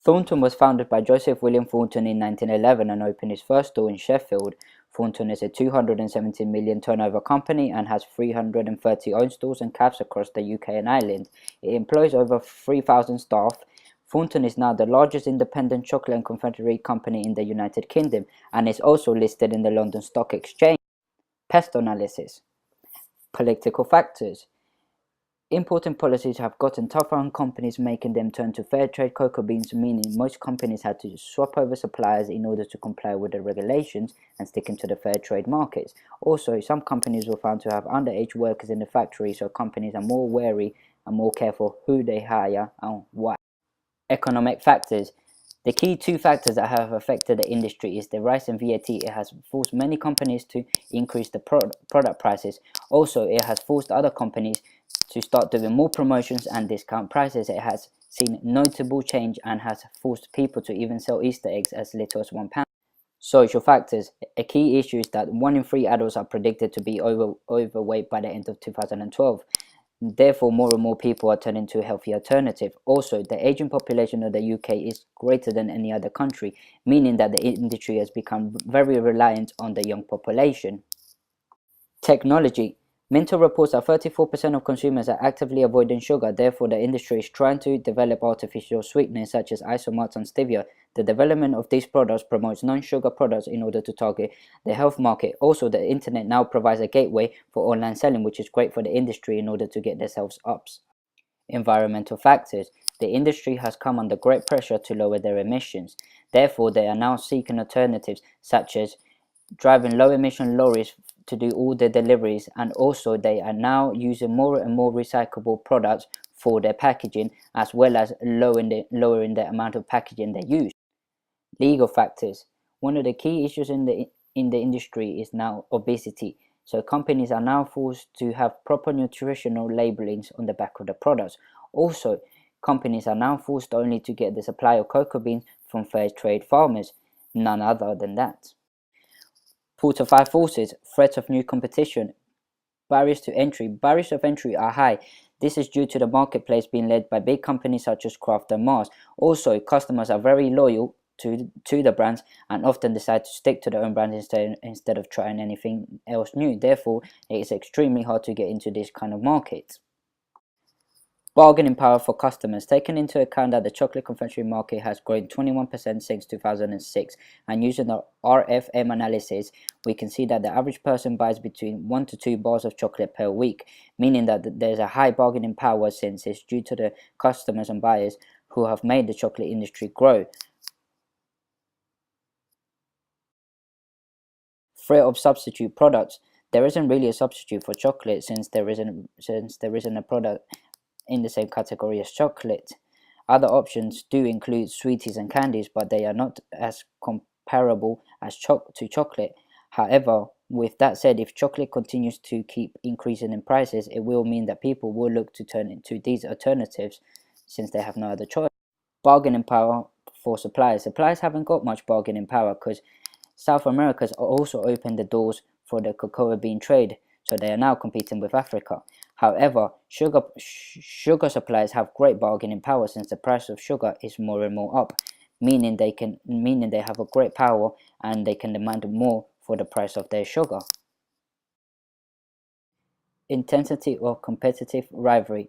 Thornton was founded by Joseph William Thornton in 1911 and opened his first store in Sheffield. Thornton is a 217 million turnover company and has 330 own stores and cabs across the UK and Ireland. It employs over 3,000 staff. Thornton is now the largest independent chocolate and confectionery company in the United Kingdom and is also listed in the London Stock Exchange. Pest analysis. Political factors. Importing policies have gotten tougher on companies, making them turn to fair trade cocoa beans, meaning most companies had to swap over suppliers in order to comply with the regulations and sticking to the fair trade markets. Also, some companies were found to have underage workers in the factory, so companies are more wary and more careful who they hire and why. Economic factors. The key two factors that have affected the industry is the rise in VAT. It has forced many companies to increase the product prices. Also, it has forced other companies to start doing more promotions and discount prices. It has seen notable change and has forced people to even sell Easter eggs as little as £1. Social factors. A key issue is that 1 in 3 adults are predicted to be overweight by the end of 2012. Therefore, more and more people are turning to a healthy alternative. Also, the aging population of the UK is greater than any other country, meaning that the industry has become very reliant on the young population. Technology. Minto reports that 34% of consumers are actively avoiding sugar. Therefore, the industry is trying to develop artificial sweeteners such as isomalt and stevia. The development of these products promotes non-sugar products in order to target the health market. Also, the internet now provides a gateway for online selling, which is great for the industry in order to get their sales up. Environmental factors. The industry has come under great pressure to lower their emissions. Therefore, they are now seeking alternatives such as driving low-emission lorries to do all the deliveries, and also they are now using more and more recyclable products for their packaging, as well as lowering the amount of packaging they use. Legal factors. One of the key issues in the industry is now obesity. So companies are now forced to have proper nutritional labelings on the back of the products. Also, companies are now forced only to get the supply of cocoa beans from fair trade farmers, none other than that. 4 to 5 forces. Threat of new competition. Barriers to entry. Barriers of entry are high. This is due to the marketplace being led by big companies such as Kraft and Mars. Also, customers are very loyal to the brands and often decide to stick to their own brand instead of trying anything else new. Therefore, it is extremely hard to get into this kind of market. Bargaining power for customers. Taking into account that the chocolate confectionery market has grown 21% since 2006, and using the RFM analysis, we can see that the average person buys between 1 to 2 bars of chocolate per week, meaning that there's a high bargaining power since it's due to the customers and buyers who have made the chocolate industry grow. Threat of substitute products. There isn't really a substitute for chocolate since there isn't a product in the same category as chocolate. Other options do include sweeties and candies, but they are not as comparable as to chocolate. However, with that said, if chocolate continues to keep increasing in prices, it will mean that people will look to turn into these alternatives since they have no other choice. Bargaining power for suppliers. Suppliers haven't got much bargaining power because South America's also opened the doors for the cocoa bean trade, so they are now competing with Africa. However, sugar suppliers have great bargaining power since the price of sugar is more and more up, meaning they have a great power and they can demand more for the price of their sugar. Intensity or competitive rivalry.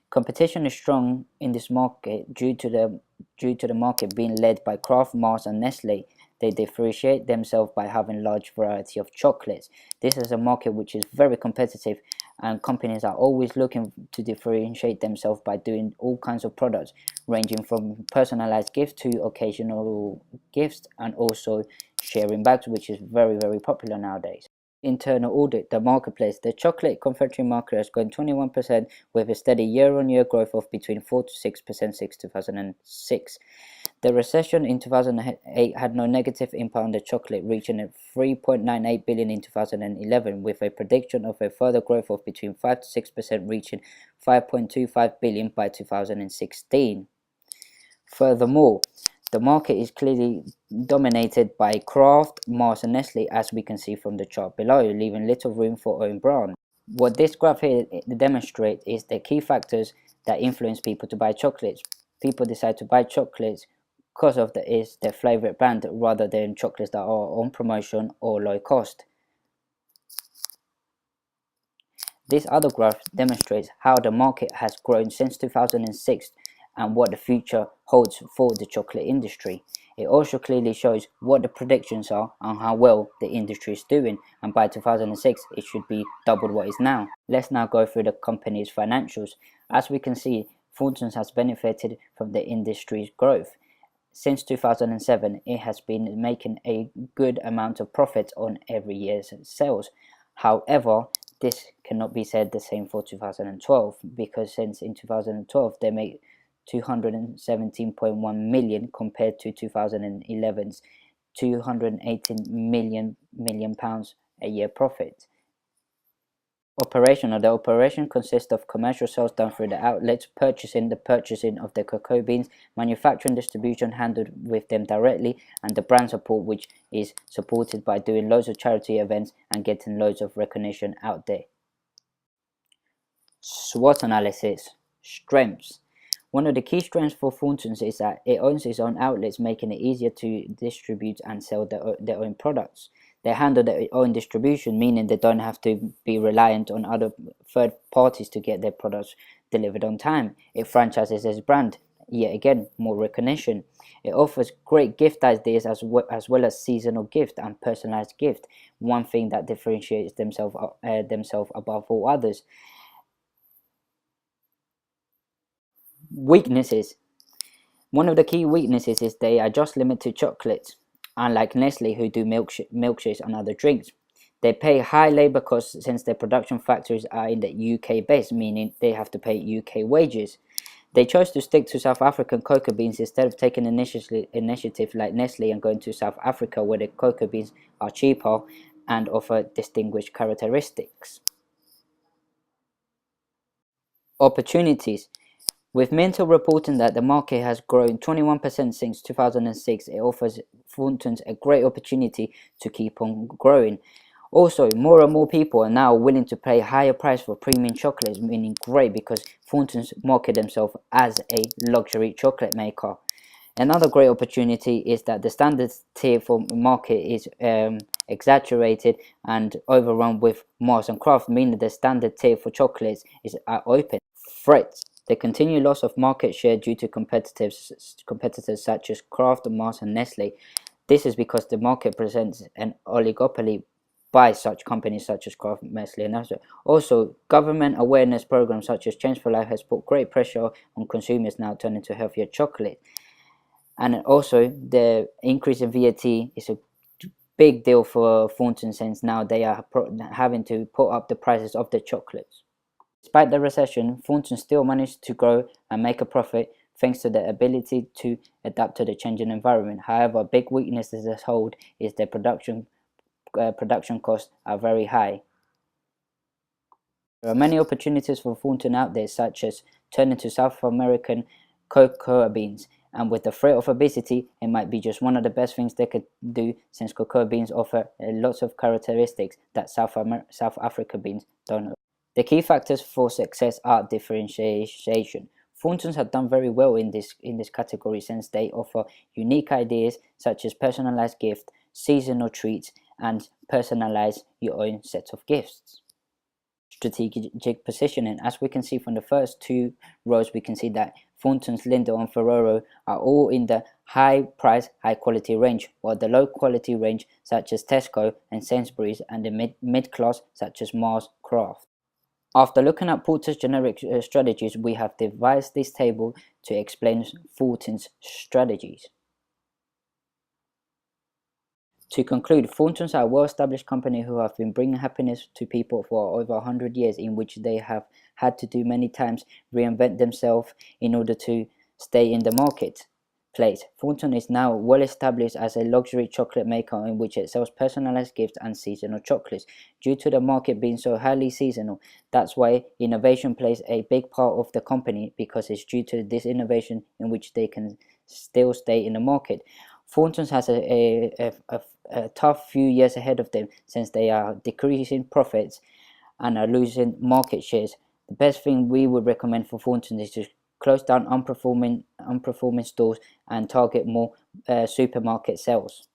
Competition is strong in this market due to the market being led by Kraft, Mars and Nestle. They differentiate themselves by having large variety of chocolates. This is a market which is very competitive, and companies are always looking to differentiate themselves by doing all kinds of products, ranging from personalized gifts to occasional gifts, and also sharing bags, which is very, very popular nowadays. Internal audit. The marketplace. The chocolate confectionery market has grown 21% with a steady year-on-year growth of between 4 to 6% since 2006. The recession in 2008 had no negative impact on the chocolate, reaching at 3.98 billion in 2011, with a prediction of a further growth of between 5 to 6%, reaching 5.25 billion by 2016. Furthermore, the market is clearly dominated by Kraft, Mars and Nestle, as we can see from the chart below, leaving little room for own brand. What this graph here demonstrates is the key factors that influence people to buy chocolates. People decide to buy chocolates because of the is their favorite brand rather than chocolates that are on promotion or low cost. This other graph demonstrates how the market has grown since 2006 and what the future holds for the chocolate industry. It also clearly shows what the predictions are and how well the industry is doing, and by 2006 it should be double what it is now. Let's now go through the company's financials. As we can see, Thorntons has benefited from the industry's growth. Since 2007, it has been making a good amount of profit on every year's sales. However, this cannot be said the same for 2012, because since in 2012 they made 217.1 million compared to 2011's 218 million pounds a year profit. The operation consists of commercial sales done through the outlets, the purchasing of the cocoa beans, manufacturing, distribution handled with them directly, and the brand support, which is supported by doing loads of charity events and getting loads of recognition out there. SWOT analysis. Strengths. One of the key strengths for Thorntons is that it owns its own outlets, making it easier to distribute and sell their own products. They handle their own distribution, meaning they don't have to be reliant on other third parties to get their products delivered on time. It franchises its brand, yet again, more recognition. It offers great gift ideas as well as seasonal gift and personalized gift, one thing that differentiates themselves above all others. Weaknesses. One of the key weaknesses is they are just limited to chocolates, unlike Nestle, who do milkshakes and other drinks. They pay high labor costs since their production factories are in the UK base, meaning they have to pay UK wages. They chose to stick to South African cocoa beans instead of taking initiative like Nestle and going to South Africa, where the cocoa beans are cheaper and offer distinguished characteristics. Opportunities. With Mintel reporting that the market has grown 21% since 2006, it offers Thorntons a great opportunity to keep on growing. Also, more and more people are now willing to pay higher price for premium chocolates, meaning great because Thorntons market themselves as a luxury chocolate maker. Another great opportunity is that the standard tier for market is exaggerated and overrun with mass and craft, meaning the standard tier for chocolates is open. Threats. The continued loss of market share due to competitors such as Kraft, Mars and Nestle. This is because the market presents an oligopoly by such companies such as Kraft, Nestle and others. Also, government awareness programs such as Change for Life has put great pressure on consumers now turning to healthier chocolate. And also, the increase in VAT is a big deal for Thorntons, since now they are having to put up the prices of the chocolates. Despite the recession, Thorntons still managed to grow and make a profit thanks to their ability to adapt to the changing environment. However, big weaknesses as hold is their production costs are very high. There are many opportunities for Thorntons out there, such as turning to South American cocoa beans, and with the threat of obesity, it might be just one of the best things they could do, since cocoa beans offer lots of characteristics that South Africa beans don't. The key factors for success are differentiation. Thorntons have done very well in this category, since they offer unique ideas such as personalized gift, seasonal treats, and personalize your own set of gifts. Strategic positioning. As we can see from the first two rows, we can see that Thorntons, Lindor and Ferrero are all in the high price, high quality range, while the low quality range such as Tesco and Sainsbury's, and the mid class such as Mars, Kraft. After looking at Porter's generic strategies, we have devised this table to explain Thorntons' strategies. To conclude, Thorntons are a well-established company who have been bringing happiness to people for over 100 years, in which they have had to do many times reinvent themselves in order to stay in the marketplace. Thorntons is now well established as a luxury chocolate maker, in which it sells personalized gifts and seasonal chocolates. Due to the market being so highly seasonal, that's why innovation plays a big part of the company, because it's due to this innovation in which they can still stay in the market. Thorntons has a tough few years ahead of them, since they are decreasing profits and are losing market shares. The best thing we would recommend for Thorntons is to close down unperforming stores, and target more supermarket sales.